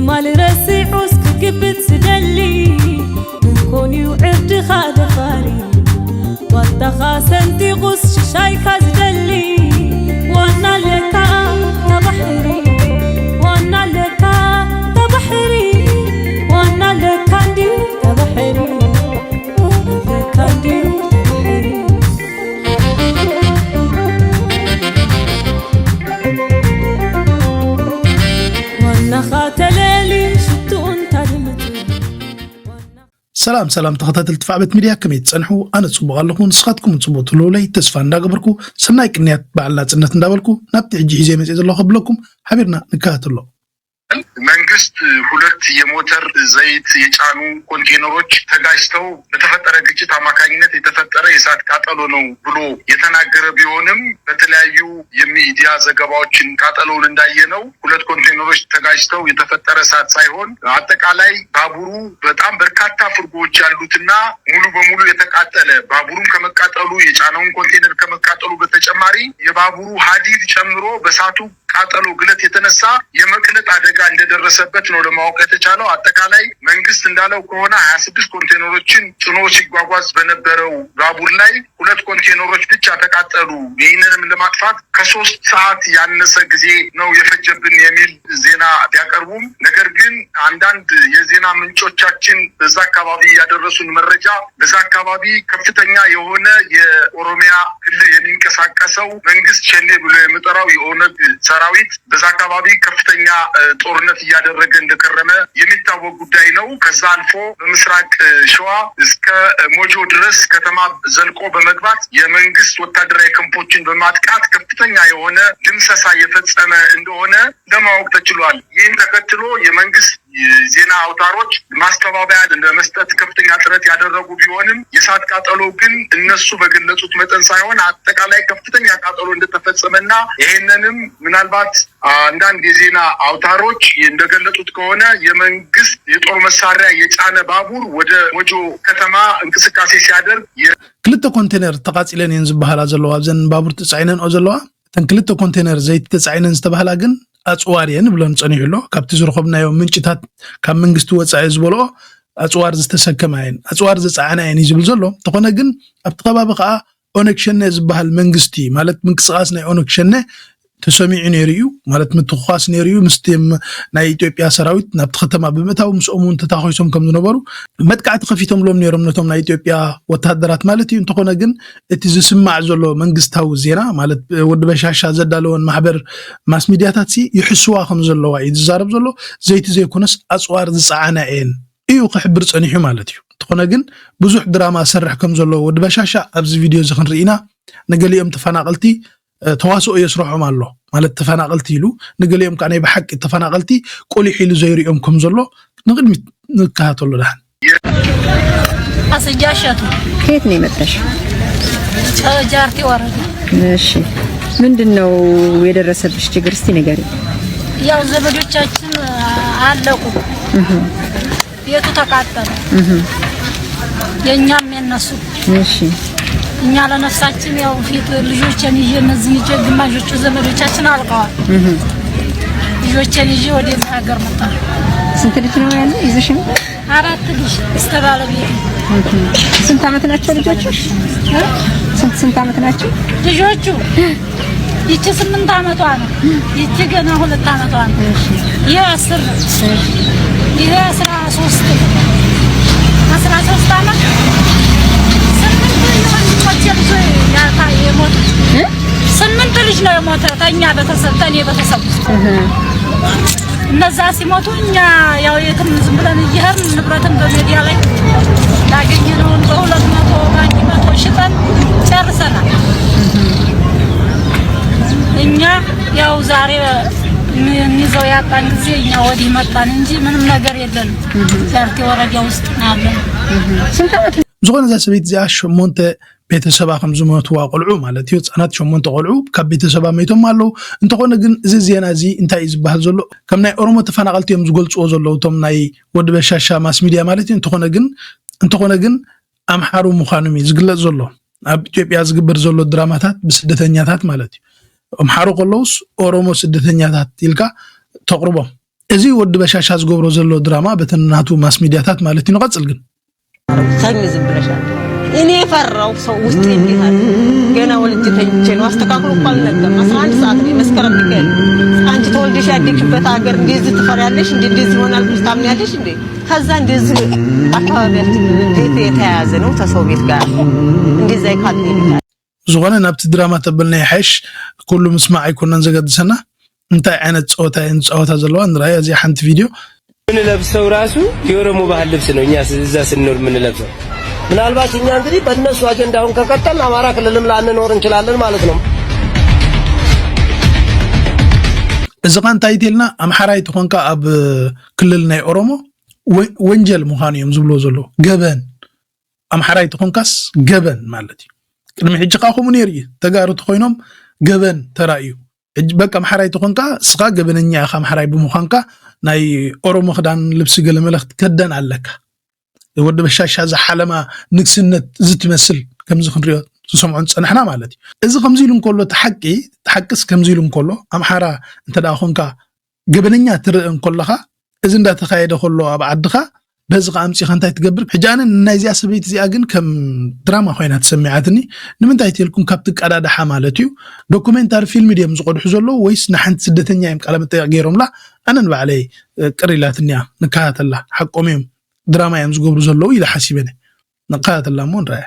تمال رسيحوس كقبت سدلي نكون يوعد خادفاري واتخا سنتي غص شاي كازدلي وانا لكا تبحري وانا لكا تبحري وانا لكا ديو تبحري وانا لكا ديو تبحري وانا خاتلالي شتون تدمت سلام تخطات التفاعبت ميديا كميت صنحو انا تصبغ لكم نسخاتكم تصبغوا تلولي تسفى نداقبركو سناي قنيات بعلا صنت ندابلكو نابتي عجي زي مسيز الله خبلكم حبيرنا نكاهت الله መንግስት ሁለት የሞተር ዘይት የጫኑ ኮንቴነሮች ተጋጭተው በተፈጠረ ግጭት አማካኝነት የተፈጠረ የእሳት ቃጠሎ ነው ብሎ የተናገረ ቢሆንም በተለያዩ የሚዲያ ዘገባዎችን ቃጠሎውን እንዳየነው ሁለት ኮንቴነሮች ተጋጭተው የተፈጠረ እሳት ሳይሆን አጠቃላይ ባቡሩ በጣም በርካታ ፍርጎች ያሉትና ሙሉ በሙሉ የተቃጠለ ባቡሩን ከመቃጠሉ የጫነውን ኮንቴነር ከመቃጠሉ በተጨማሪ የባቡሩ ሀዲድ ጨምሮ በእሳቱ ቃጠሎ ግለት የተነሳ የመቅለጥ አደጋ እንደደረሰበት ነው ለማወቅ የተቻለው። አጠቃላይ መንግስት እንዳለው ከሆነ 26 ኮንቴነሮችን ጭኖ ሲጓጓዝ በነበረው ባቡር ላይ ሁለት ኮንቴነሮች ብቻ ተቃጠሉ። ይህንንም ለማጥፋት ከ3 ሰዓት ያነሰ ጊዜ ነው የፈጀብን የሚል ዜና ቢያቀርቡም ነገር ግን አንዳንድ የዜና ምንጮቻችን በዛ አካባቢ ያደረሱን መረጃ በዛ አካባቢ ከፍተኛ የሆነ የኦሮሚያ ክልል የሚንቀሳቀሰው መንግስት ሸኔ ብሎ የሚጠራው የኦነግ ሰራዊት በዛ አካባቢ ከፍተኛ ጦርነት እያደረገ እንደከረመ የሚታወቅ ጉዳይ ነው። ከዛ አልፎ በምስራቅ ሸዋ እስከ ሞጆ ድረስ ከተማ ዘልቆ በመግባት የመንግስት ወታደራዊ ካምፖችን በማጥቃት ከፍተኛ የሆነ ድምሰሳ የፈጸመ እንደሆነ ለማወቅ ተችሏል። ይህን ተከትሎ የመንግስት ዜና አውታሮች ማስተባበያ ለመስጠት ከፍተኛ ጥረት ያደረጉ ቢሆንም የእሳት ቃጠሎ ግን እነሱ በገለጹት መጠን ሳይሆን አጠቃላይ ከፍተኛ ቃጠሎ እንደተፈጸመና ይሄንንም ምናልባት አንዳንድ የዜና አውታሮች እንደገለጹት ከሆነ የመንግስት የጦር መሳሪያ የጫነ ባቡር ወደ ሞጆ ከተማ እንቅስቃሴ ሲያደርግ ክልተ ኮንቴነር ተቃጽለን የንዝባሃላ ዘለዋ ዘን ባቡር ተጻይነን ዘለዋ ተንክልተ ኮንቴነር ዘይት ተጻይነን ዝተባሃላ ግን አጽዋሪየን ብለን ጸኒሕሎ ካብቲ ዝረኸብናዮ ምንጭታት ካብ መንግስቲ ወጻኢ ዝበሎ አጽዋር ዝተሰከማየን አጽዋር ዘጻዓናየን ይዝብል ዘሎ ተኾነ ግን ኣብቲ ከባቢ ከዓ ኦነግ ሸኔ ዝበሃል መንግስቲ ማለት ምንቅስቃስ ናይ ኦነግ ሸኔ ተሰሚዑ ነይሩ ማለት ምትኻስ ነይሩ ምስተም ናይ ኢትዮጵያ ሰራዊት ናብቲ ከተማ ብምእታው ምስኦምን ተታኺሶም ከም ዝነበሩ መጥቃዕቲ ከፊቶም ሎም ነይሮም ነቶም ናይ ኢትዮጵያ ወታደራት ማለት እዩ እንተኾነ ግን እቲ ዝስማዕ ዘሎ መንግስታዊ ዜና ማለት ወዲ በሻሻ ዘዳለወን ማሕበር ማስ ሚድያታት ይሕስዋ ከም ዘለዋ እዩ ዝዛረብ ዘሎ ዘይቲ ዘይኮነስ አጽዋር ዝጻዓናየን እዩ ክሕብር ጸኒሑ ማለት እዩ እንተኾነ ግን ብዙሕ ድራማ ሰርሕ ከም ዘሎ ወዲ በሻሻ ኣብዚ ቪድዮ እዚ ክንርኢና ነገሊኦም ተፈናቀልቲ ተዋስኦ የስረሖም ኣሎ ማለት ተፈናቀልቲ ኢሉ ንገሊኦም ከዓ ናይ በሐቂ ተፈናቀልቲ ቆሊሕ ኢሉ ዘይርኦም ከም ዘሎ ንቅድሚት ንካተሎ ዳህን አስጃሸቱ ከየት ነው የመጣሽ? ጃርቲ ወረዳ። እሺ ምንድነው የደረሰብሽ ችግር እስቲ ንገሪ። ያው ዘመዶቻችን አለቁ ቤቱ ተቃጠለ የኛም የነሱ እሺ እኛ ለነፍሳችን ያው ፊት ልጆችን ይዤ እነዚህ ግማሾቹ ዘመዶቻችን አልቀዋል ልጆችን ይዤ ወደ ሀገር መጣ። ስንት ልጅ ነው ያለው ይዘሽ ነው? 4 ልጅ እስተባለቤት። ስንት አመት ናቸው ልጆቹ? ስንት አመት ናቸው ልጆቹ? ይቺ 8 አመቷ ነው ይቺ ገና 2 አመቷ ነው። ይሄ 10 ይሄ 13 አመት ስምንት ልጅ ነው የሞተ ተኛ በተሰብ ተኔ በተሰብ እነዛ ሲሞቱ እኛ ያው የትም ዝም ብለን እየሄድን ንብረትን በሚዲያ ላይ ላገኘነውን በ200 ሽጠን ጨርሰናል። እኛ ያው ዛሬ እንይዘው ያጣን ጊዜ እኛ ወዲህ መጣን እንጂ ምንም ነገር የለንም። ዛርቲ ወረዳ ውስጥ ናለን። ስንት አመት ዝኾነ ዘሰቤት ዚኣ 8 ቤተሰባ ከም ዝሞትዋ ቆልዑ ማለት እዩ ህፃናት 8 ቆልዑ ካብ ቤተሰባ ሞይቶም ኣለዉ እንተኾነ ግን እዚ ዜና እዚ እንታይ እዩ ዝበሃል ዘሎ ከም ናይ ኦሮሞ ተፈናቀልቲ እዮም ዝገልጽዎ ዘለዉ ቶም ናይ ወዲ በሻሻ ማስ ሚድያ ማለት እዩ እንተኾነ ግን ኣምሓሩ ምዃኖም እዩ ዝግለጽ ዘሎ ኣብ ኢትዮጵያ ዝግበር ዘሎ ድራማታት ብስደተኛታት ማለት እዩ ኣምሓሩ ቆለውስ ኦሮሞ ስደተኛታት ኢልካ ተቕርቦም እዚ ወዲ በሻሻ ዝገብሮ ዘሎ ድራማ በተናቱ ማስ ሚዲያታት ማለት ይንቀጽል ግን ታኝ ዝብለሻል እኔ ፈራው ሰው ውስጥ እንዲሃል ገና ወልጅ ተኝቼ ነው አስተካክሉ እንኳን ነገር 11 ሰዓት ነው መስከረም ቢገኝ አንቺ ተወልደሽ ያደግሽበት ሀገር እንደዚህ ትፈሪያለሽ እንደዚህ ይሆናል ብለሽ ታምኛለሽ እንዴ ከዛ እንደዚህ አካባቢያችን ቤት የተያያዘ ነው ተሰው ቤት ጋር እንደዛ ይካል ዝሆነ ናብቲ ድራማ ተበልና ይሐሽ ኩሉ ምስማዕ አይኮነን ዘገድሰና እንታይ አይነት ጾታ ዘለዋ እንራያ እዚ ሓንቲ ቪዲዮ ምን ለብሰው ራሱ የኦሮሞ ባህል ልብስ ነው እኛ እዛ ስንኖር ምን ለብሰው ምናልባት እኛ እንግዲህ በእነሱ አጀንዳውን ከቀጠልን አማራ ክልልም ላንኖር እንችላለን ማለት ነው እዚ ቃንታይ ተልና አምሐራይ ተኾንካ ኣብ ክልል ናይ ኦሮሞ ወንጀል ምዃኑ እዮም ዝብሎ ዘሎ ገበን አምሐራይ ተኾንካስ ገበን ማለት እዩ ቅድሚ ሕጂ ኻኹም ነይሩ ተጋሩ ተኾይኖም ገበን ተራእዩ በቃ አምሐራይ ተኾንካ ስኻ ገበነኛ ኢኻ አምሐራይ ብምዃንካ ናይ ኦሮሞ ክዳን ልብሲ ገለ መልእኽቲ ከደን ኣለካ ወዲ በሻሻ ዝሓለማ ንግስነት ዝትመስል ከምዚ ክንሪኦ ዝሰምዖን ፀንሕና ማለት እዩ እዚ ከምዚ ኢሉ እንከሎ ተሓቂስ ከምዚ ኢሉ እንከሎ አምሐራ እንተዳ ኮንካ ገበነኛ ትርኢ እንከለኻ እዚ እንዳተኻየደ ከሎ ኣብ ዓድኻ በዚ ቃምፂ ከንታይ ትገብር ሕጃን ናይዚያ ሰበይቲ እዚኣ ግን ከም ድራማ ኮይና ተሰሚዓትኒ ንምንታይ ትልኩም ካብቲ ቀዳዳሓ ማለት እዩ ዶኩሜንታሪ ፊልም ድዮም ዝቆድሑ ዘሎ ወይስ ንሓንቲ ስደተኛ እዮም ቃለ መጠይቅ ገይሮምላ ኣነ ንባዕለይ ቅሪላትንያ ንከታተላ ሓቆም እዮም ድራማ እዮም ዝገብሩ ዘለዉ ኢለ ሓሲበኒ ንከታተላ እሞ ንራያ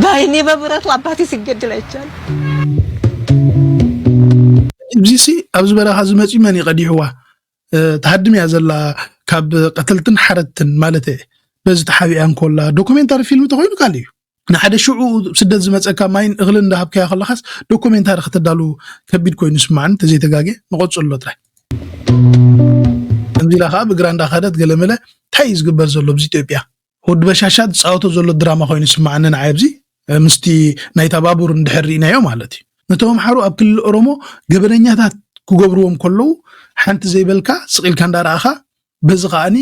ባይኔ በብረቱ አባቴ ሲገድል አይቻል እዚሲ ኣብዚ በረኻ ዝመጽ መን ይቀዲሕዋ ተሃድም ያዘላ ካብ ቀተልትን ሓረትን ማለት በዚ ተሓቢአን ኮላ ዶኩሜንታሪ ፊልም ተኮይኑ ካልዩ ንሓደ ሽዑ ስደት ዝመጸካ ማይን እግል እንዳሃብከያ ከለኻስ ዶኩሜንታሪ ከተዳሉ ከቢድ ኮይኑ ስማዕን ተዘይተጋገ ንቆጽሎ ጥራይ እንዲላ ኻ ብግራንዳ ኻደት ገለመለ ታይ ዝግበር ዘሎ ብዚ ኢትዮጵያ ወዲ በሻሻ ጻውቶ ዘሎ ድራማ ኮይኑ ስማዕን ንዓይብዚ ምስቲ ናይ ተባቡር እንድሕሪናዮ ማለት እዩ ነቶም ሓሩ ኣብ ክልል ኦሮሞ ገበነኛታት ክገብርዎም ከለው ሓንቲ ዘይበልካ ስቂልካ እንዳራኻ በዚ ኻኒ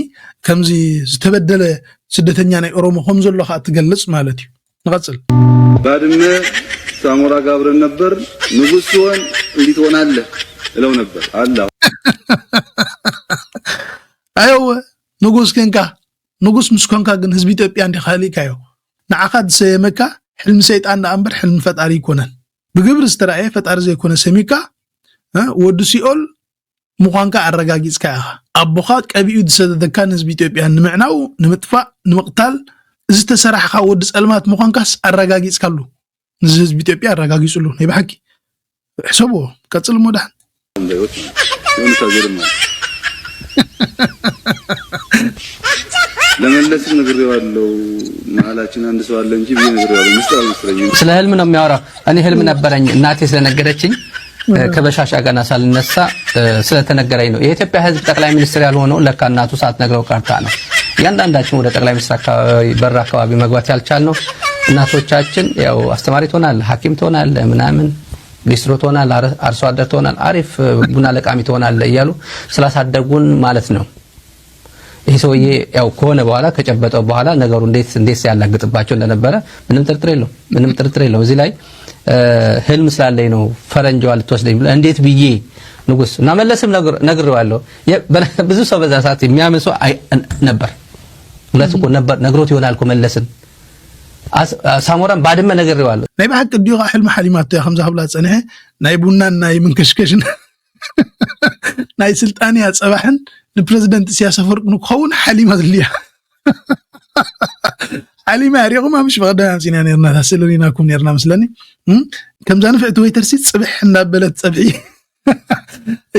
ከምዚ ዝተበደለ ስደተኛ ናይ ኦሮሞ ከም ዘለኻ ትገልጽ ማለት እዩ ንቀጽል ባድመ ሳሞራ ጋብረን ነበር ንጉስ ሲሆን እንዴት ሆናለ እለው ነበር አላ አዮ ንጉስ ከንካ ንጉስ ምስኮንካ ግን ህዝብ ኢትዮጵያ እንዲ ኻሊካዮ ንዓኻድ ሰየመካ ሕልም ሰይጣን ዳንበር ሕልም ፈጣሪ ይኮነን ብግብር ዝተራየ ፈጣሪ ዘይኮነ ሰሚካ ወዲ ሲኦል ምዃንካ አረጋጊጽካ ኢኻ ኣቦኻ ቀቢኡ ዝሰደደካ ህዝብ ኢትዮጵያ ንምዕናው ንምጥፋእ ንምቅታል እዚ ተሰራሕካ ወዲ ጸልማት ምዃንካስ አረጋጊጽካሉ ህዝብ ኢትዮጵያ አረጋጊጽሉ ናይ በሐቂ ሕሰቦ ቀጽል ሞዳን እንደውት የምታገርም ለመለስ ነግሬዋለሁ ማላችን አንድ ሰው አለ እንጂ ምን ነግሬዋለሁ መስጠው ስለ ህልም ነው የሚያወራው እኔ ህልም ነበረኝ እናቴ ስለነገረችኝ ከበሻሻ ጋር ሳልነሳ ስለተነገረኝ ነው የኢትዮጵያ ህዝብ ጠቅላይ ሚኒስትር ያልሆነው ለካ እናቱ ሳትነግረው ቀርታ ነው ያንዳንዳችን ወደ ጠቅላይ ሚኒስትር አካባቢ በር አካባቢ መግባት ያልቻልነው እናቶቻችን ያው አስተማሪ ትሆናል ሐኪም ትሆናል ምናምን ሊስትሮ ትሆናል አርሶ አደር ትሆናል አሪፍ ቡና ለቃሚ ትሆናል እያሉ ስላሳደጉን ማለት ነው ይሄ ሰውዬ ያው ከሆነ በኋላ ከጨበጠው በኋላ ነገሩ እንዴት ያላግጥባቸው እንደነበረ ምንም ጥርጥር የለው እዚህ ላይ ህልም ስላለኝ ነው ፈረንጆዋ ልትወስደኝ ብለ እንዴት ብዬ ንጉስ እና መለስም ነግሬዋለሁ ብዙ ሰው በዛ ሰዓት የሚያምን ሰው ነበር ለሱቆ ነበር ነግሮት ይሆናል እኮ መለስን ሳሞራን ባድመ ነግሬዋለሁ ናይ በሐቅ ዲጋ ህልም ሐሊማት ከምዛ habla ጸነህ ናይ ቡናን ናይ መንከሽከሽን ናይ ስልጣን ያጸባህን ለፕሬዝዳንት ሲያሰፈር ንኮውን ሐሊማ ዝልያ ሐሊማ ያሪቁማ ምሽ በቀዳም ሲና ነርና ታሰለኒናኩም ነርና መስለኒ ከምዛ ንፍዕት ወይ ተርሲ ጽብሕ እንዳበለት ጽብሒ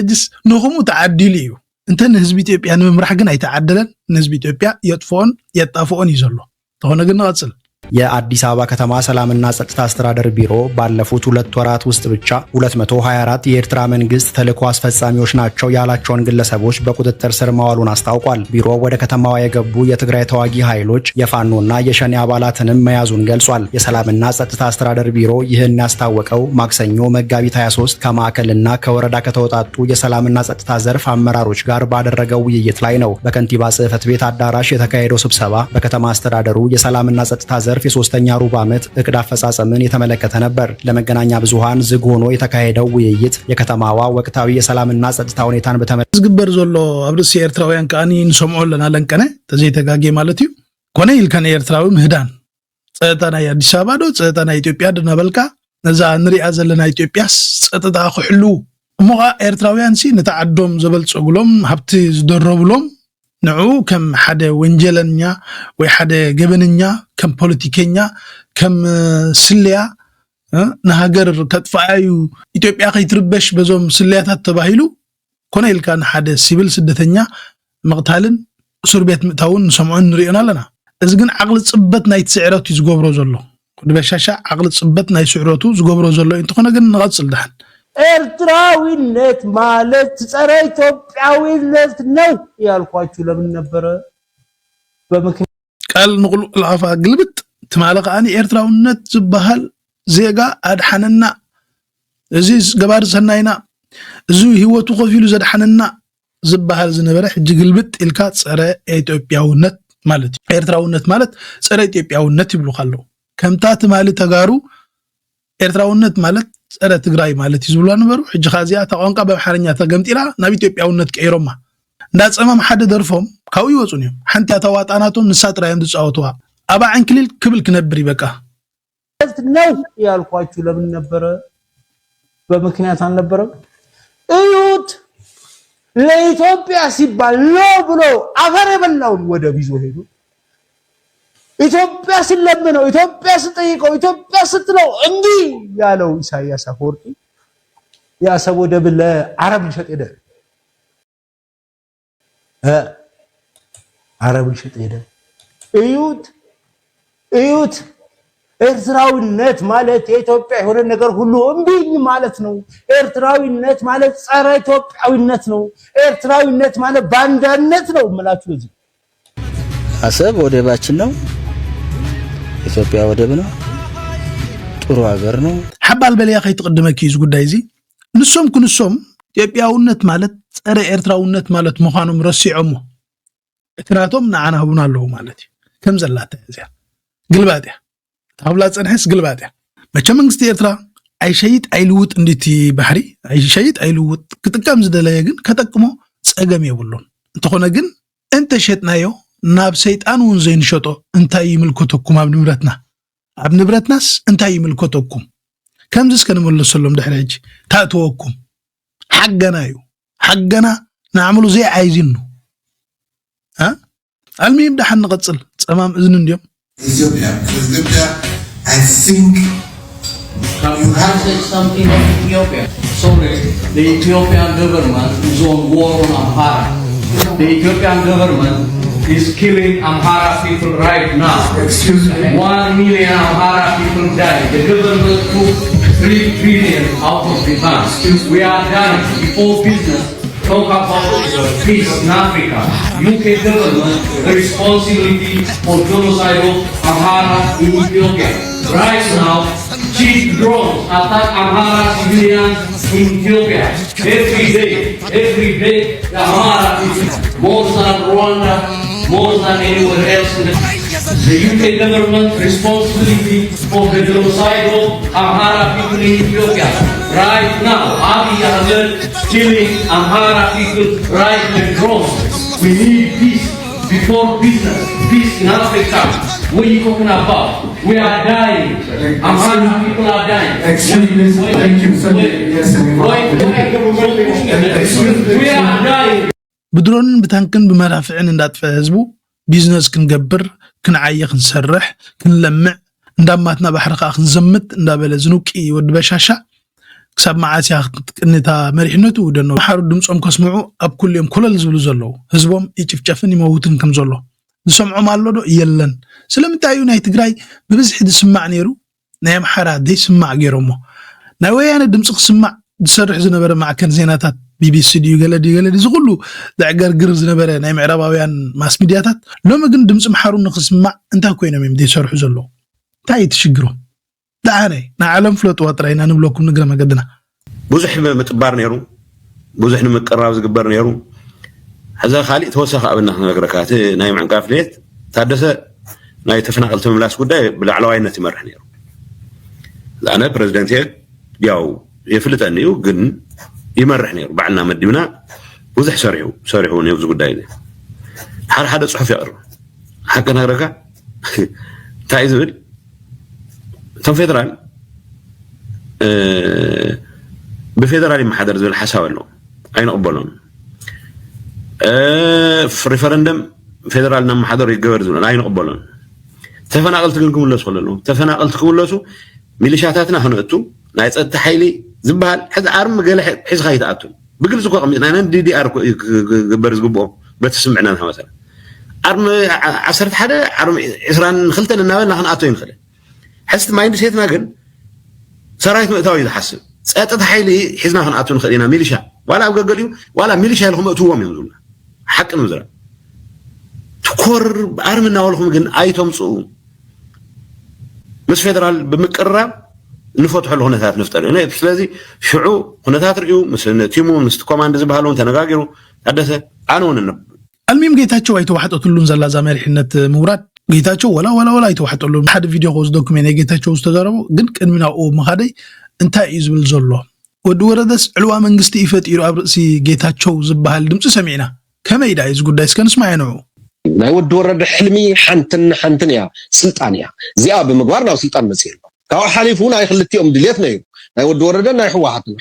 እጅስ ንኹሙ ተዓዲሉ እዩ እንተን ህዝብ ኢትዮጵያ ንምምራሕ ግን አይተዓደለን ህዝብ ኢትዮጵያ የጥፎን የጣፎን ይዘሎ ተሆነ ግን ንቀጽል የአዲስ አበባ ከተማ ሰላምና ጸጥታ አስተዳደር ቢሮ ባለፉት 2 ወራት ውስጥ ብቻ 224 የኤርትራ መንግስት ተልዕኮ አስፈጻሚዎች ናቸው ያላቸውን ግለሰቦች በቁጥጥር ስር ማዋሉን አስታውቋል። ቢሮ ወደ ከተማዋ የገቡ የትግራይ ተዋጊ ኃይሎች የፋኖና የሸኔ አባላትንም መያዙን ገልጿል። የሰላምና ጸጥታ አስተዳደር ቢሮ ይህን ያስታወቀው ማክሰኞ መጋቢት 23 ከማዕከልና ከወረዳ ከተወጣጡ የሰላምና ጸጥታ ዘርፍ አመራሮች ጋር ባደረገው ውይይት ላይ ነው። በከንቲባ ጽሕፈት ቤት አዳራሽ የተካሄደው ስብሰባ በከተማ አስተዳደሩ የሰላምና ጸጥታ ዘርፍ የሶስተኛ ሩብ ዓመት እቅድ አፈጻጸምን የተመለከተ ነበር። ለመገናኛ ብዙሃን ዝግ ሆኖ የተካሄደው ውይይት የከተማዋ ወቅታዊ የሰላምና ጸጥታ ሁኔታን በተመለከተ ዝግበር ዘሎ አብርስ ኤርትራውያን ካኒ ንሰምዖ ለና ለንቀነ ተዘይተጋጌ ማለት እዩ ኮነ ኢልከነ ኤርትራዊ ምህዳን ጸጥታ ናይ አዲስ አበባ ዶ ጸጥታ ናይ ኢትዮጵያ ድነበልካ ነዛ ንሪኣ ዘለና ኢትዮጵያስ ጸጥታ ክሕሉ እሞға ኤርትራውያን ሲ ነተዓዶም ዘበልጽጉሎም ሃብቲ ዝደረብሎም ንዑ ከም ሓደ ወንጀለኛ ወይ ሓደ ገበነኛ ከም ፖለቲከኛ ከም ስልያ ንሃገር ከጥፋዩ ኢትዮጵያ ከይትርበሽ በዞም ስልያታት ተባሂሉ ኮነ ኢልካ ሓደ ሲቪል ስደተኛ መቅታልን እስር ቤት ምእታውን ንሰምዖን ንሪኦና ኣለና እዚ ግን ዓቅሊ ጽበት ናይ ትስዕረቱ ዝገብሮ ዘሎ ኩድበሻሻ ዓቅሊ ጽበት ናይ ስዕረቱ ዝገብሮ ዘሎ እንትኾነ ግን ንቐጽል ደሓን ኤርትራዊነት ማለት ጸረ ኢትዮጵያዊነት ነው ያልኳችሁ ለምን ነበር በመክን ቃል ንቁል አፋ ግልብጥ ትማለቀ አኒ ኤርትራዊነት ዝባሃል ዜጋ አድሐነና እዚ ገባር ሰናይና እዚ ህይወቱ ከፊሉ ዘድሐነና ዝባሃል ዝነበረ ሕጂ ግልብጥ ኢልካ ጸረ ኢትዮጵያዊነት ማለት ኤርትራዊነት ማለት ጸረ ኢትዮጵያዊነት ይብሉ ካለው ከምታ ትማሊ ተጋሩ ኤርትራዊነት ማለት ጸረ ትግራይ ማለት ይዝብሉ ነበሩ ሕጂ ኻዚያ ተቋንቋ በአማርኛ ተገምጢላ ናብ ኢትዮጵያዊነት ቀይሮማ እንዳጸማም ሓደ ደርፎም ካው ይወጹን እዮም ሓንቲ ተዋጣናቶም ንሳጥራዮም ዝጻወቱዋ አባ አንክሊል ክብል ክነብር ይበቃ ነው ያልኳችሁ ለምን ነበር በመክንያት አልነበረም እዩት ለኢትዮጵያ ሲባል ነው ብሎ አፈር የበላውን ወደ ቢዞ ሄዱ ኢትዮጵያ ስለምነው ኢትዮጵያ ስጠይቀው ኢትዮጵያ ስትለው እንዲ ያለው ኢሳያስ አፈወርቂ ያሰብ ወደብ ለአረብ ሊሸጥ ሄደ አረብ ሊሸጥ ሄደ እዩት ኤርትራዊነት ማለት የኢትዮጵያ የሆነ ነገር ሁሉ እንዲኝ ማለት ነው ኤርትራዊነት ማለት ጸረ ኢትዮጵያዊነት ነው ኤርትራዊነት ማለት ባንዳነት ነው ማለት ነው አሰብ ወደባችን ነው ኢትዮጵያ ወደብ ነው ጥሩ ሀገር ነው حبال በለያ ከይተቀደመክ ይዝ ጉዳይ እዚ ንሶም ኩንሶም ኢትዮጵያውነት ማለት ጸረ ኤርትራውነት ማለት መኻኖም ረሲዖም እትናቶም ናዓና ህቡና አለው ማለት ከም ዘላተ እዚያ ግልባጥያ ታብላ ጸንሐስ ግልባጥያ መቸ መንግስት ኤርትራ አይሸይጥ አይልውጥ እንዲቲ ባህሪ አይሸይጥ አይልውጥ ክትቀም ዝደለየ ግን ከጠቅሞ ጸገም ይብሉን እንተኾነ ግን እንተ ሸጥናዮ ናብ ሰይጣን ወን ዘይንሸጦ እንታይ ይምልከተኩም ኣብ ንብረትናስ እንታይ ይምልከተኩም ከምዝስ ከነመለሰሎም ድሕሪጅ ታእተወኩም حقنا حقنا نعملو زي عايزينه ها المهم ده حنقصل تمام اذن اليوم Ethiopia I think you have said something of Ethiopia. Sorry, the Ethiopian government is on war on Amhara. The Ethiopian government is killing Amhara people right now. Excuse me. 1 million Amhara people died. The government took 3 trillion out of the funds. We are done before business. Talk about peace in Africa. UK government the responsibility for genocide of Amhara in Ethiopia. Right now, cheap drones attack Amhara civilians in Ethiopia. Every day, the Amhara is more than Rwanda, more than anywhere else in the UK government responsibility for the genocide of Amhara people in Ethiopia. Right now, Abiy Ahmed killing Amhara people right in the drones. We need peace before business. Peace in Africa. What are you talking about? We are dying. Amhara people are dying. Excuse me. Thank you. Yes, we are dying. بدرون بتانكن بمرافعين እንዳጥፈ ህዝቡ ቢዝነስ ክንገብር ክንዓየ ክንሰርሕ ክንለምዕ እንዳማትና ባሕርኻ ክንዘምት እንዳበለ ዝኑቂ ወድ በሻሻ ክሳብ ማዓስያ ቅንታ መሪሕነቱ ደኖ ሓሩ ድምጾም ከስምዑ ኣብ ኩልዮም ኮለል ዝብሉ ዘለው ህዝቦም ይጭፍጨፍን ይመውትን ከም ዘሎ ዝሰምዖም አሎ ዶ የለን ስለምታዩ ናይ ትግራይ ብብዝሕ ዝስማዕ ነይሩ ናይ አምሓራ ደይስማዕ ገይሮሞ ናይ ወያነ ድምጽ ክስማዕ ዝሰርሕ ዝነበረ ማዕከን ዜናታት BBC ዲዩ ገለዲ ዝጉሉ ዳዕገርግር ዝነበረ ናይ ምዕራባውያን ማስ ሚዲያታት ሎሚ ግን ድምጽ መሓሩ ንክስማዕ እንታይ ኮይኖም እዮም ደይሰርሑ ዘሎ እንታይ ትሽግሮም ዳዓናይ ንዓለም ፍለጥ ወጥራይና ንብለኩም ንግረ መገድና ብዙሕ ምጥባር ነይሩ ብዙሕ ንምቅራብ ዝግበር ነይሩ ሕዛ ካሊእ ተወሳኺ ኣብና ነገረካት ናይ ምዕንቃፍ ሌት ታደሰ ናይ ተፈናቀልቲ ምምላስ ጉዳይ ብላዕለዋይነት ይመርሕ ነይሩ ኣነ ፕሬዝደንት ያው የፍልጠኒ እዩ ግን ይመርሕ ነይሩ ባዕልና መዲብና ብዙሕ ሰሪሑ ነይሩ እዚ ጉዳይ እዚ ሓደ ጽሑፍ ይቅርብ ሓቂ ነገረካ እንታይ ዝብል እቶም ፌደራል ብፌደራል ይመሓደር ዝብል ሓሳብ ኣሎ ኣይንቕበሎም ሪፈረንደም ፌደራል ናመሓደር ይገበር ዝብል ኣይንቕበሎም ተፈናቀልቲ ግን ክምለሱ ከለሉ ተፈናቀልቲ ክምለሱ ሚሊሻታትና ክነእቱ ናይ ፀጥታ ሓይሊ ዝበሃል ሕዚ ኣርሚ ገለ ሒዝካ ይተኣቱ ብግልጽ እኮ ቀሚጥና ኢና ዲዲአር ግበር ዝግብኦ በተስምዕና መሰለ ኣርሚ 11 ኣርሚ 22 እናበልና ክንኣቶ ይንኽእል ሕዝቲ ማይንድ ሴትና ግን ሰራዊት ምእታዊ ዝሓስብ ፀጥታ ሓይሊ ሒዝና ክንኣቶ ንኽእል ኢና ሚሊሻ ዋላ ኣብ ገገል እዩ ዋላ ሚሊሻ ኢልኩም እትዎም እዮም ዝብልና ሓቂ ንምዝራብ ትኮር ኣርሚ እናበልኩም ግን ኣይተምፅኡ ምስ ፌደራል ብምቅርራብ ንፈትሐሉ ሁነታት ንፍጠር እዩ ስለዚ ሽዑ ሁነታት ርኢዩ ምስ ቲሙ ምስ ኮማንድ ዝበሃለውን ተነጋጊሩ ታደሰ ኣነውን አልሚም ጌታቸው አይተዋሐጠሉን ዘላ ዛመሪሕነት ምውራድ ጌታቸው ወላ አይተዋሐጠሉ ሓደ ቪዲዮ ኮዝ ዶክመንት ጌታቸው ዝተዘረቡ ግን ቅድሚናኡ መኻደይ እንታይ እዩ ዝብል ዘሎ ወዲ ወረደስ ዕልዋ መንግስቲ ይፈጥሩ ኣብ ርእሲ ጌታቸው ዝበሃል ድምጽ ሰሚዕና ከመይዳ እዚ ጉዳይ እስከንስማዕ ነው ናይ ወዲ ወረደ ሕልሚ ሓንትን ያ ስልጣን ያ እዚኣ ብምግባር ናብ ስልጣን መጽእ ካብ ሓሊፉ ናይ ክልቲኦም ድሌት ነይሩ ናይ ወዲ ወረደ ናይ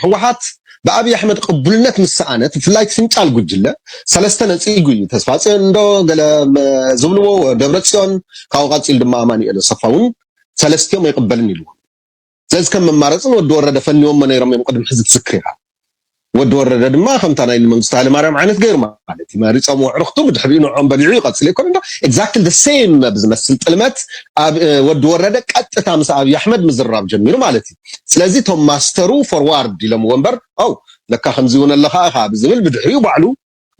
ሕወሓት በአብይ አሕመድ ቅቡልነት ምስአነት ፍላይት ፍንጫል ጉጅለ ሰለስተ ነጽይጉ ተስፋጽዮን እንዶ ገለ ዝብልዎ ደብረጽዮን ካው ቃጽል ድማ ማንኤል ሰፋውን ሰለስቲዮም ይቀበልን ይሉ ዘዝ ከም መማረጽን ወዲ ወረደ ፈንዮም ነይሮም የምቀድም ህዝብ ስክሪራ ወዲ ወረደ ድማ ከምታ ናይ መንግስቱ ኃይለ ማርያም ዓይነት ገይር ማለት ይማሪጾም ወዕርክቱ ብድሕሪኡ ንዖም በሊዑ ይቀጽል ይኮን እንዶ ኤግዛክትሊ ዘ ሴም ብዝመስል ጥልመት ወዲ ወረደ ቀጥታ ምስ አብይ አሕመድ ምዝራብ ጀሚሩ ማለት እዩ ስለዚ ቶም ማስተሩ ፎርዋርድ ኢሎም ወንበር አው ለካ ከምዚ ሆነ ለኻ ብዝብል ብድሕሪኡ ባዕሉ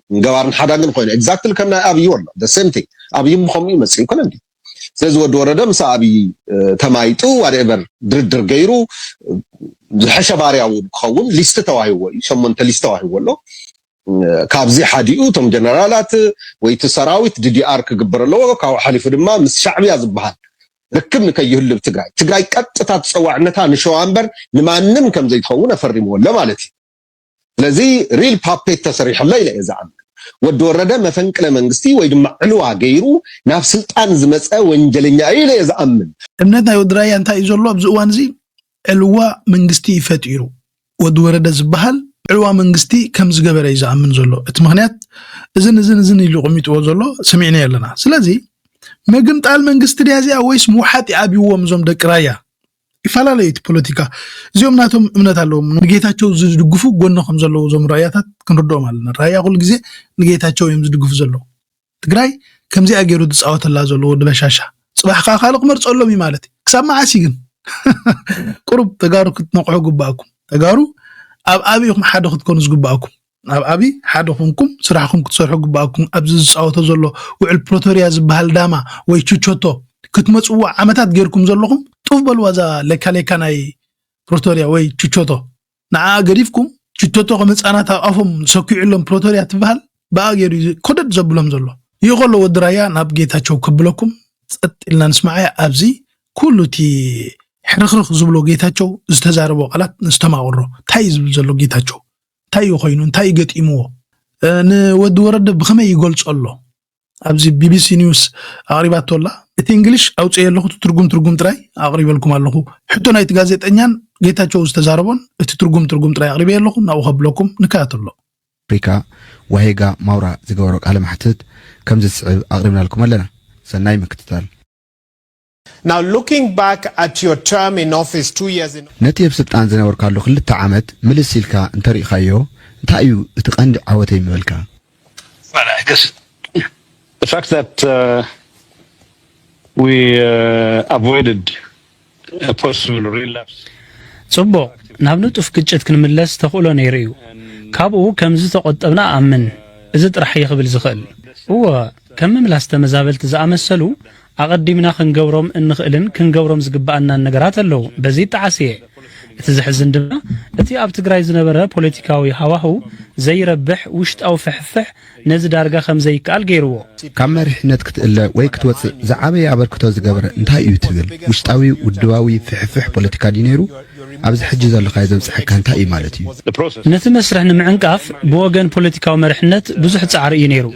ገባርን ሓዳግን ኮይኑ ኤግዛክትሊ ከም ናይ አብይ ወላ ዘ ሴም ቲንግ አብይም ከምኡ ይመስል ይኮን እንዴ ስለዚ ወዲ ወረደ ምስ አብይ ተማይጡ whatever ድርድር ገይሩ ዝሐሸባሪያው ክኸውን ሊስት ተዋሂዎ ሸሞንተ ሊስት ተዋሂዎሎ ካብዚ ሓዲኡ ቶም ጀነራላት ወይቲ ሰራዊት ዲዲአር ክግበረለዎ ካብ ሓሊፉ ድማ ምስ ሻዕብያ ዝበሃል ርክብ ንከይህሉ ትግራይ ቀጥታ ተጸዋዕነታ ንሸዋንበር ንማንም ከም ዘይትኸውን አፈሪምዎ ለማለት እዩ ስለዚ ሪል ፓፔት ተሰሪሕላ ኢለ የዛዕም ወዲ ወረደ መፈንቅለ መንግስቲ ወይ ድማ ዕልዋ ገይሩ ናብ ስልጣን ዝመፀ ወንጀለኛ ኢለ የዛዕምን እምነት ናይ ወድራያ እንታይ ዘሎ ኣብዚ እዋን እዚ ዕልዋ መንግስቲ ይፈጥሩ ወዲ ወረደ ዝበሃል ዕልዋ መንግስቲ ከም ዝገበረ ይዛምን ዘሎ እቲ ምክንያት እዝን ኢሉ ቆሚጥዎ ዘሎ ሰሚዕና ያለና ስለዚ መግምጣል መንግስቲ ዲያዚያ ወይስ ሙሓጥ ያቢዎም ዞም ደቅራያ ይፈላለዩ ፖለቲካ እዚኦም ናቶም እምነት አለዎም ንጌታቸው ዝድግፉ ጎንኩም ዘለው ዞም ራያታት ክንርዶም አለና ራያ ሁሉ ግዜ ንጌታቸው እዮም ዝድግፉ ዘለው ትግራይ ከምዚ አገሩ ዝጻወተላ ዘለው ድበሻሻ ጽባሕካ ካልቅ መርጾሎም ማለት ክሳብ ማዓሲ ግን ቁርብ ተጋሩ ክትነቅሑ ግባኩም ተጋሩ ኣብ አብይኩም ሓደ ክትኮኑ ዝግባኩም ኣብ አብይ ሓደ ኮንኩም ስራሕኩም ክትሰርሑ ግባኩም ኣብዚ ዝጻወተ ዘሎ ውዕል ፕሮቶሪያ ዝበሃል ዳማ ወይ ቹቾቶ ክትመጽዋ ዓመታት ገርኩም ዘለኹም ጡፍ በልዋዛ ለካሌካ ናይ ፕሮቶሪያ ወይ ቹቾቶ ንዓ ገሪፍኩም ቹቾቶ ከመጻናት ኣፎም ሰኪዕሎም ፕሮቶሪያ ትበሃል ባገሩ ኮደድ ዘብሎም ዘሎ ይቆሎ ወድራያ ናብ ጌታቸው ክብለኩም ጸጥ ኢልና ንስማዓያ ኣብዚ ኩሉቲ ሕርኽርኽ ዝብሎ ጌታቸው ዝተዛረበ ቃላት ንስተማወሮ ታይ ዝብል ዘሎ ጌታቸው ታይ ኮይኑ ታይ ገጢምዎ ንወዲ ወረደ ብኸመይ ይገልጾሎ ኣብዚ ቢቢሲ ኒውስ ኣቅሪባቶላ እቲ እንግሊሽ ኣውጽእ ያለኹ ትርጉም ጥራይ ኣቅሪበልኩም ኣለኹ ሕቶ ናይቲ ጋዜጠኛን ጌታቸው ዝተዛረቦን እቲ ትርጉም ጥራይ ኣቅሪበ ያለኹ ናው ከብለኩም ንካተሎ አፍሪካ ዋሄጋ ማውራ ዝገበሮ ቃለ መሕትት ከም ዝጽዕብ ኣቅሪብናልኩም ኣለና ሰናይ ምክትታል Now looking back at your term in office 2 years in ነቲ ብስልጣን ዝነበርካሉ 2 ዓመት ምልሲልካ እንተሪኻዮ እንታይ እዩ እቲ ቀንዲ ዓወተይ ምብልካ Well, I guess the fact that we avoided a possible relapse. ጽቡቅ ናብ ንጡፍ ግጭት ክንምለስ ተኽእሎ ነይሩ እዩ ካብኡ ከምዚ ተቆጠብና ኣምን እዚ ጥራሕ ይኽብል ዝኽእል ከም ምላስ ተመዛበልቲ ዝኣመሰሉ ኣቀዲምና ክንገብሮም እንኽእልን ክንገብሮም ዝግባአና ነገራት ኣለው በዚ ጣዓሲየ እትዝሕዝን ድማ እቲ ኣብ ትግራይ ዝነበረ ፖለቲካዊ ሃዋህው ዘይረብሕ ውሽጣዊ ፍሕፍሕ ነዚ ዳርጋ ከም ዘይከኣል ገይርዎ ካብ መሪሕነት ክትእለ ወይ ክትወፅእ ዝዓበየ ኣበርክቶ ዝገበረ እንታይ እዩ ትብል ውሽጣዊ ውድባዊ ፍሕፍሕ ፖለቲካ ድዩ ነይሩ ኣብዚ ሕጂ ዘለኻዮ ዘብፅሐካ እንታይ እዩ ማለት እዩ ነቲ መስርሕ ንምዕንቃፍ ብወገን ፖለቲካዊ መሪሕነት ብዙሕ ጻዕሪ እዩ ነይሩ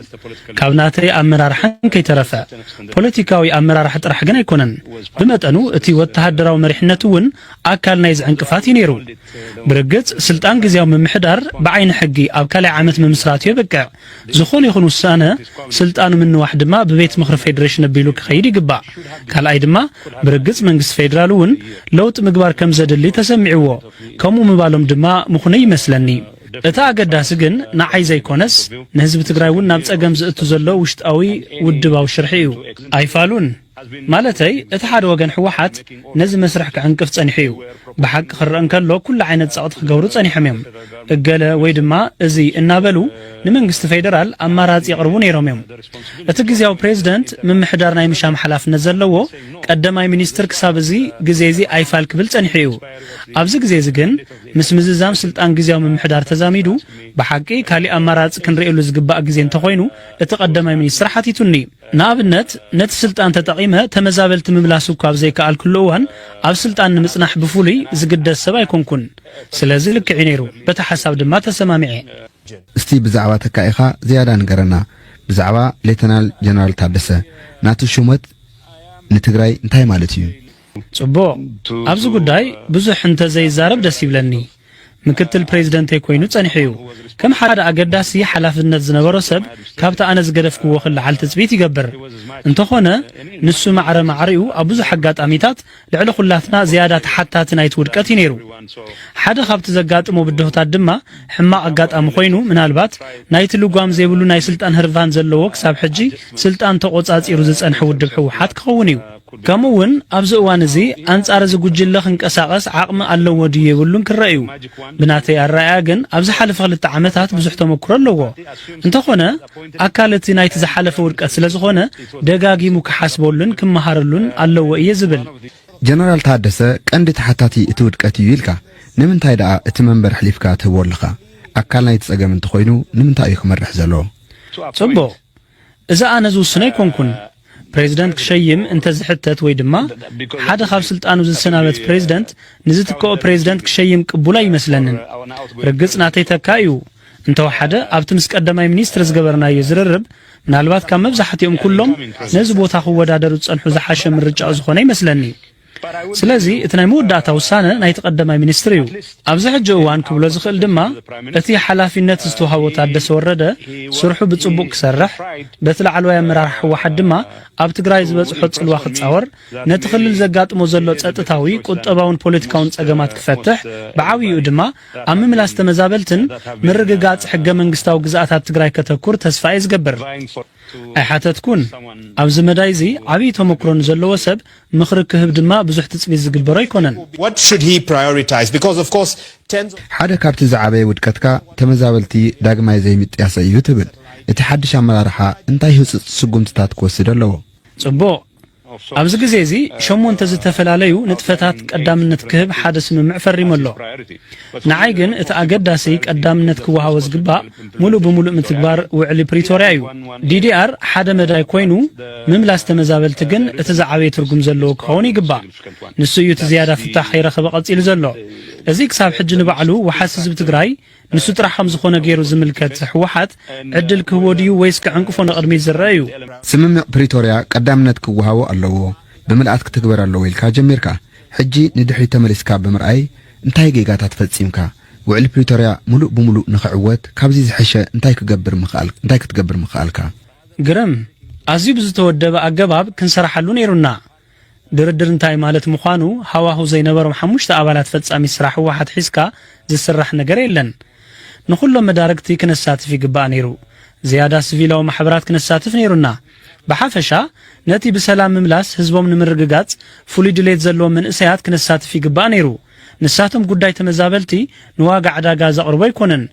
ካብ ናተይ ኣመራርሓን ከይተረፈ ፖለቲካዊ ኣመራርሓ ጥራሕ ግን ኣይኮነን ብመጠኑ እቲ ወተሃደራዊ መሪሕነት እውን ኣካል ናይ ዝዕንቅፋት እዩ ነይሩ ብርግጽ ስልጣን ግዜያዊ ምምሕዳር ብዓይኒ ሕጊ ኣብ ካልኣይ ዓመት ምምስራት ይበቅዕ ዝኾነ ይኹን ውሳነ ስልጣኑ ምንዋሕ ድማ ብቤት ምክሪ ፌደሬሽን ኣቢሉ ክኸይድ ይግባእ ካልኣይ ድማ ብርግጽ መንግስቲ ፌደራል እውን ለውጥ ምግባር ከም ዘድሊ ተሰሚዕዎ ከምኡ ምባሎም ድማ ምኹነ ይመስለኒ እታ ኣገዳሲ ግን ንዓይ ዘይኮነስ ንህዝቢ ትግራይ እውን ናብ ጸገም ዝእቱ ዘሎ ውሽጣዊ ውድባዊ ሽርሒ እዩ ኣይፋሉን ማለተይ እቲ ሓደ ወገን ሕወሓት ነዚ መስርሕ ክዕንቅፍ ጸኒሑ እዩ ብሓቂ ክረአን ከሎ ኩሉ ዓይነት ጸቕጥ ክገብሩ ጸኒሖም እዮም እገለ ወይ ድማ እዚ እናበሉ ንመንግስቲ ፌደራል ኣማራጺ ይቕርቡ ነይሮም እዮም እቲ ግዜያዊ ፕሬዝደንት ምምሕዳር ናይ ምሻም ሓላፍነት ዘለዎ ቀዳማይ ሚኒስትር ክሳብ እዚ ግዜ እዚ ኣይፋል ክብል ጸኒሑ እዩ ኣብዚ ግዜ እዚ ግን ምስ ምዝዛም ስልጣን ግዜያዊ ምምሕዳር ተዛሚዱ ብሓቂ ካሊእ ኣማራጺ ክንሪኤሉ ዝግባእ ግዜ እንተኾይኑ እቲ ቀዳማይ ሚኒስትር ሓቲቱኒ ንኣብነት ነቲ ስልጣን ተጠቒመ ተመዛበልቲ ምምላስ እኳ ኣብ ዘይከኣል ኩሉ እዋን ኣብ ስልጣን ንምጽናሕ ብፍሉይ ዝግደስ ሰብ ኣይኮንኩን ስለዚ ልክዕ ነይሩ በቲ ሓሳብ ድማ ተሰማሚዐ እስቲ ብዛዕባ ተካኢኻ ዝያዳ ንገረና ብዛዕባ ሌተናል ጀነራል ታደሰ ናቱ ሹመት ንትግራይ እንታይ ማለት እዩ ጽቡቕ ኣብዚ ጉዳይ ብዙሕ እንተ ዘይዛረብ ደስ ይብለኒ ምክትል ፕሬዝደንት ኮይኑ ጸኒሑ እዩ ከም ሓደ ኣገዳሲ ሓላፍነት ዝነበሮ ሰብ ካብቲ ኣነ ዝገደፍክዎ ክልዓል ትጽቢት ይገብር እንተኾነ ንሱ ማዕረኡ ኣብ ብዙሕ ኣጋጣሚታት ልዕሊ ኩላትና ዝያዳ ተሓታቲ ናይቲ ውድቀት እዩ ነይሩ ሓደ ካብቲ ዘጋጥሞ ብድሆታት ድማ ሕማቕ ኣጋጣሚ ኮይኑ ምናልባት ናይቲ ልጓም ዘይብሉ ናይ ስልጣን ህርቫን ዘለዎ ክሳብ ሕጂ ስልጣን ተቆጻጺሩ ዝጸንሐ ውድብ ሕወሓት ክኸውን እዩ ከምኡውን ኣብዚ እዋን እዚ ኣንጻር ዝጉጅለ ክንቀሳቐስ ዓቕሚ ኣለዎ ድዩ የብሉን ክረአዩ ብናተይ ኣረኣያ ግን ኣብዚ ሓለፈ 2 ዓመታት ብዙሕ ተመክሮ ኣለዎ እንተኾነ ኣካል እቲ ናይቲ ዝሓለፈ ውድቀት ስለ ዝኾነ ደጋጊሙ ክሓስበሉን ክመሃረሉን ኣለዎ እየ ዝብል ጀነራል ታደሰ ቀንዲ ተሓታቲ እቲ ውድቀት እዩ ኢልካ ንምንታይ ደኣ እቲ መንበር ሕሊፍካ ትህቦ ኣለኻ ኣካል ናይቲ ጸገም እንተኾይኑ ንምንታይ እዩ ክመርሕ ዘለዎ ጽቡቕ እዛ ኣነ ዝውስነ ኣይኮንኩን ፕሬዝደንት ክሸይም እንተ ዝሕተት ወይ ድማ ሓደ ካብ ስልጣኑ ዝሰናበት ፕሬዝደንት ንዝትከኦ ፕሬዝደንት ክሸይም ቅቡላ ይመስለንን ርግጽ ናተይ ተካዩ እንተወሓደ ኣብቲ ምስ ቀዳማይ ሚኒስትር ዝገበርናዮ ዝርርብ ምናልባት ካብ መብዛሕትኦም ኩሎም ነዚ ቦታ ክወዳደሩ ዝጸንሑ ዝሓሸ ምርጫ ዝኾነ ይመስለኒ ስለዚ እቲ ናይ መወዳእታ ውሳነ ናይ ተቀዳማይ ሚኒስትር እዩ ኣብዚ ሕጂ እዋን ክብሎ ዝኽእል ድማ እቲ ሓላፊነት ዝተዋሃቦ ታደሰ ወረደ ስርሑ ብጽቡቕ ክሰርሕ በቲ ላዕለዋይ ኣመራርሓ ሕወሓት ድማ ኣብ ትግራይ ዝበጽሖ ጽልዋ ክጻወር ነቲ ክልል ዘጋጥሞ ዘሎ ጸጥታዊ ቁጠባውን ፖለቲካውን ጸገማት ክፈትሕ ብዓብይኡ ድማ ኣብ ምምላስ ተመዛበልትን ምርግጋጽ ሕገ መንግስታዊ ግዝኣታት ትግራይ ከተኩር ተስፋ እዩ ዝገብር ኣይሓተትኩን ኣብዚ መዳይ እዚ ዓብይ ተመክሮ ዘለዎ ሰብ ምኽሪ ክህብ ድማ ብዙሕ ትጽቢት ዝግበሮ ኣይኮነን What should he prioritize? Because of course tens ሓደ ካብቲ ዝዓበየ ውድቀትካ ተመዛበልቲ ዳግማይ ዘይምጥያሰ እዩ ትብል እቲ ሓድሽ ኣመራርሓ እንታይ ህውፅፅ ስጉምትታት ክወስድ ኣለዎ ጽቡቕ ኣብዚ ግዜ እዚ ሸሞንተ ዝተፈላለዩ ንጥፈታት ቀዳምነት ክህብ ሓደ ስምምዕ ፈሪሙ ኣሎ ንዓይ ግን እቲ ኣገዳሲ ቀዳምነት ክወሃቦ ዝግባእ ሙሉእ ብምሉእ ምትግባር ውዕሊ ፕሪቶርያ እዩ ዲዲአር ሓደ መዳይ ኮይኑ ምምላስ ተመዛበልቲ ግን እቲ ዝዓበየ ትርጉም ዘለዎ ክኸውን ይግባእ ንሱ እዩ እቲ ዝያዳ ፍታሕ ከይረኸበ ቀፂሉ ዘሎ እዚ ክሳብ ሕጂ ንባዕሉ ወሓሲ ህዝቢ ትግራይ ንሱ ጥራሕ ከም ዝኾነ ገይሩ ዝምልከት ሕወሓት ዕድል ክህቦ ድዩ ወይስ ክዕንቅፎ ንቕድሚት ዝረአ እዩ ስምምዕ ፕሪቶርያ ቀዳምነት ክወሃቦ ኣለዎ ብምልኣት ክትግበር ኣለዎ ኢልካ ጀሚርካ ሕጂ ንድሕሪ ተመሊስካ ብምርኣይ እንታይ ጌጋታት ፈጺምካ ውዕሊ ፕሪቶርያ ሙሉእ ብምሉእ ንኽዕወት ካብዚ ዝሐሸ እንታይ ክትገብር ምኽኣልካ ግርም ኣዝዩ ብዝተወደበ ኣገባብ ክንሰራሓሉ ነይሩና ድርድር እንታይ ማለት ምዃኑ ሃዋህው ዘይነበሮም 5 ኣባላት ፈጻሚ ስራሕ ሕወሓት ሒዝካ ዝስራሕ ነገር የለን ንኹሎም መዳርግቲ ክነሳትፍ ይግባእ ነይሩ ዝያዳ ሲቪላዊ ማሕበራት ክነሳትፍ ነይሩና ብሓፈሻ ነቲ ብሰላም ምምላስ ህዝቦም ንምርግጋጽ ፍሉይ ድሌት ዘለዎም መንእሰያት ክነሳትፍ ይግባእ ነይሩ ንሳቶም ጉዳይ ተመዛበልቲ ንዋጋ ዕዳጋ ዘቕርቦ ኣይኮነን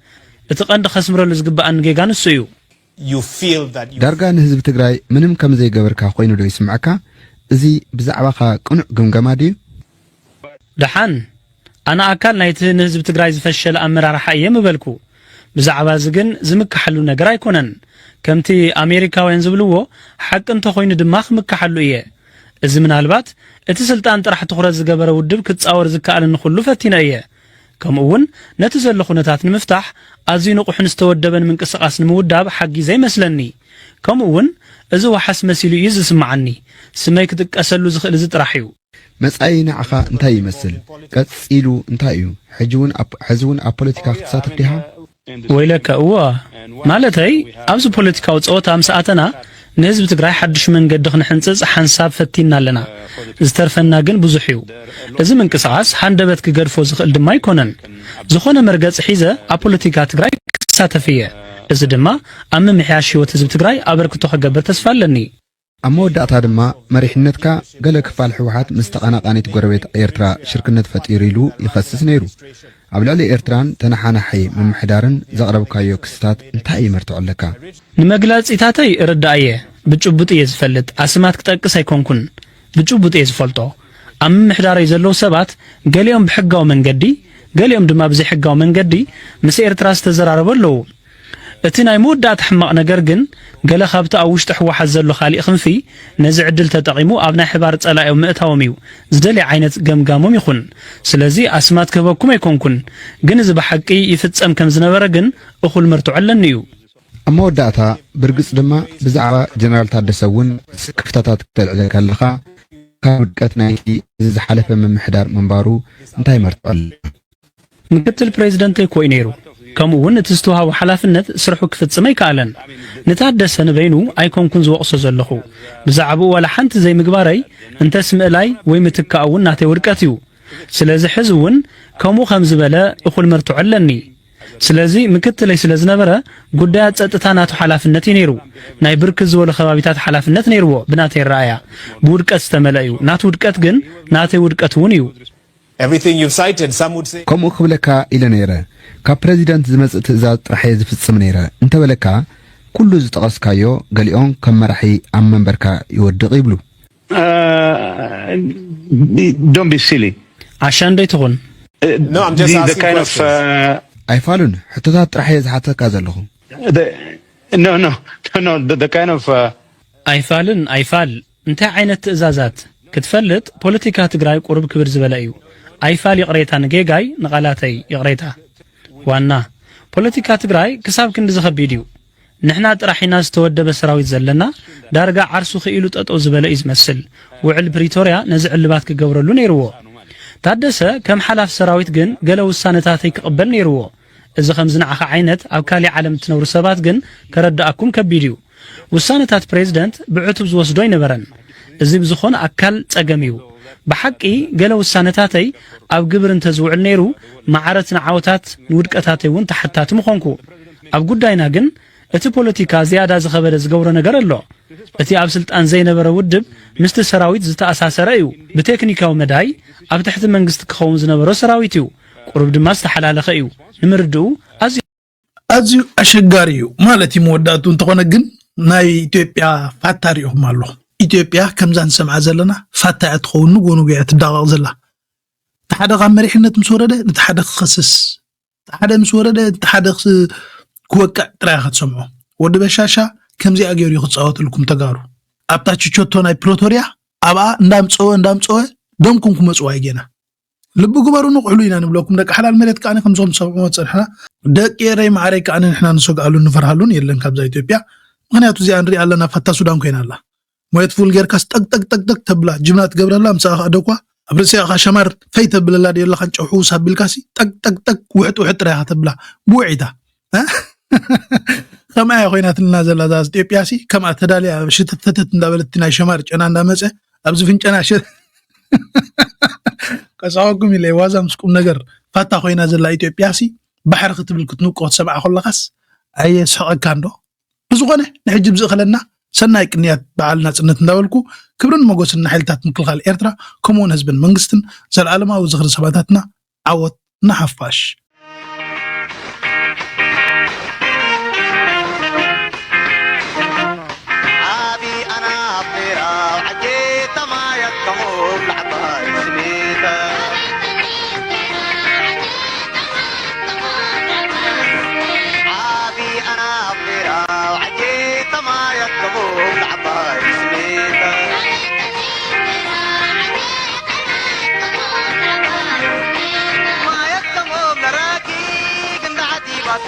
እቲ ቀንዲ ኸስምረሉ ዝግባእ ንጌጋ ንሱ እዩ ዳርጋ ንህዝቢ ትግራይ ምንም ከም ዘይገበርካ ኮይኑ ዶ ይስምዓካ እዚ ብዛዕባኻ ቅኑዕ ግምገማ ድዩ ደሓን أنا أكل نايت نهزب تقرأي زفشل أمرار حقيقة مبالكو بزعبا زغن زمكحلو نجر أيكونن كمتي أمريكا وينزبلوه حق أنت خوين دماغ مكحلو إيه إذا من هالبات اتسلطان طرح تخرج جبر ودب كتصور زكاء لنخلو فتينا إيه كم أون نتزل خونتات المفتاح أزينو قحن استودبن من قصاص نموداب حقي زي مثلني كم أون إذا وحس مسيلو يزس معني سميك تكسلو زخل زترحيو مسأينا عخا انتهي يمثل كتسيلو انتهيو حزون أبوليتيكا اختصاص فيها ويلك أوه مالتي أبز بوليتيكا وتصوت أمساتنا نهزب تقرأي حدش من قدخ نحنسز حنساب فتينا لنا زترفنا جن بزحيو إذا من قصاص حندبت كجرفو زخل دما يكونن زخونا مرقص حيزة أبوليتيكا تقرأي ساتفية إذا دما أما محياشي وتزب تقرأي أبركتو حقبر تسفلني أما ودعتها دما مريحنتك قالك فال حوحات مستقانا قانيت قرويت إيرترا شركنت فتيريلو يخصص نيرو عبلالي إيرتران تنحانا حي من محدارن زغرب كايو كستات انتهي مرتوع لكا نمجلات إتاتي ردائية بتشبط يزفلت عسمات كتاكس هيكونكن بتشبط يزفلتو أم محدار يزلو سبات قال يوم بحقه من قدي قال يوم دما بزي حقه من قدي مس إيرتراس تزراربو لو اتنا يمود دات حماق نجرجن قال خابت أوش تحوى حزلو خالي خنفي نزع عدل تتقيمو أبنا حبار تسألا ومئتاوميو زدلي عينت قمقامو يخون سلازي أسمات كباكم يكونكن جنز بحقي يفتسم كم زنبرجن أخو المرتو علنيو أما ودعتها برقص دما بزعبا جنرال تادسون كفتاتات تلعلك اللخا كابقتنا إذا حلف من محدار منبارو انتهي مرتو علن مكتل بريزيدنت كوينيرو كم ون تستوها وحلافنت سرحو كفت سمي كالن نتعدس نبينو ايكون كنز وقصو زلخو بزعبو ولا حنت زي مقباري انت اسم الاي ويمتكاون ناتي ورقاتيو سلازي حزون كمو خمز بلا اخو المرتو علني سلازي مكتلي سلاز نبرا قدات اتتاناتو حلافنتي نيرو ناي بركز ولا خبابيتات حلافنت نيرو بناتي الرايا بورقات استملايو ناتو ورقات جن ناتي ورقاتونيو Everything you've cited, some would say. كم أخبلك إلى نيرة كبريزيدنت زمزت ذات رحيز في السمنيرة أنت ولك كل زتقص كايو قاليون كم مرحي عم منبركا يودق يبلو don't be silly عشان ديتغن No, I'm just asking kind of أي فالون حتى ذات رحيز حتى كذا لهم no the kind of أي فال أنت عينت إزازات كتفلت بوليتيكا تقرأي قرب كبر زبلايو أيفال يقريتها نجيجاي نقالاتي يقريتها وانا بوليتيكا تقرأي كساب كن زخب فيديو نحنا راح ناس تودى بسراوي زلنا دارجع عرسو خيلو تقطو زبلا يزمسل وعل بريتوريا نزع اللبات كجورلو نيرو تادسه كم حلاف سراويت جن قالوا السنتاتي قبل نيرو إذا خمزنا عخ عينت أو كالي عالم تنور سبات جن كردأكم كبيديو والسنتات بريزيدنت بعتب زوسدوين برن إذا بزخون أكل تجميو بحقي قالوا السنتاتي أو قبر انتزوع النيرو معارتنا عوتات نودكتاتي وانت حتى تمخونكو أو قد داينا جن اتي بوليتيكا زيادة زخبر زقورة نقر الله اتي أبسلت أن زينة برودب مست سراويت زتا أساس رأيو بتكنيكا ومداي أب تحت منقست كخون زنبرو سراويتيو قرب دماس تحلال خيو نمردو أزيو أشجاريو مالتي موداتون تقونجن ناي إثيوبيا فاتاريو مالو إثيوبيا كم زان سمع زلنا فاتعت خون نقولوا جات دغ زلا تحدق مريحنة مسورة نتحدق خصص تحدق مسورة تحدق كوكا تراخت سمعه ود بشاشة كم زي أجير يخص أوت لكم تجارو أبتاش تشوتون أي بروتوريا أبا ندام تسوي دمكم كم تسوي جينا لبوا جبروا نقولوا نبلوكم دك حلال مريت كأنه كم زوم سبعة صرحنا دك يري معرك كأنه إحنا نسوق قالوا نفرحلون يلين كابزا إثيوبيا أنا تزي أنري الله نفتح سودان كين الله ما يدفول غير كاس تك تك تك تك تبلا جملات قبل الله مساخ أدوكوا أبرسي أخا شمر فيت بلا دي الله خنش حوس بالكاسي تك تك تك وحت ريها تبلا بوعده ها كما يا خوينا تنازل هذا إثيوبياسي كما تدالي شتتت ندبلتنا شمر أنا نامسه أبز فينشنا شت كساوكم اللي وازم سكون نجر فتا خوينا زل إثيوبياسي بحر ختبل كتنوق قط سبعة خلقس أي ساق كاندو بزغنه نحجب زخلنا سنايك نيات بعلنا سنة ندولكو كبرن مجوس النحلتات مكل خال إيرترا كمون هزبن منجستن زل العالم أو زخر سباتاتنا عوض نحفاش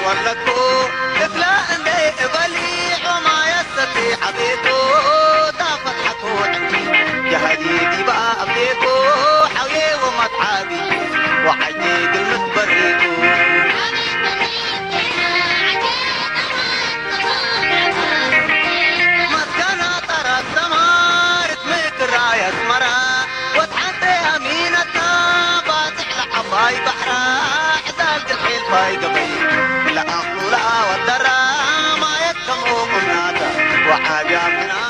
ولكو تبلا اندي قبلي وما يستطيع بيتو تفتحكو عندي يا هديدي بقى أبديكو حوي ومتعابي وحيدي المتبريكو مسكنا ترى السمار تميك الراية مرا وتحدي أمينتنا باتح لحباي بحرا عزال الحيل باي قبي لا أخلو لا والدرا ما يتكمو قمناتا وحاجة منا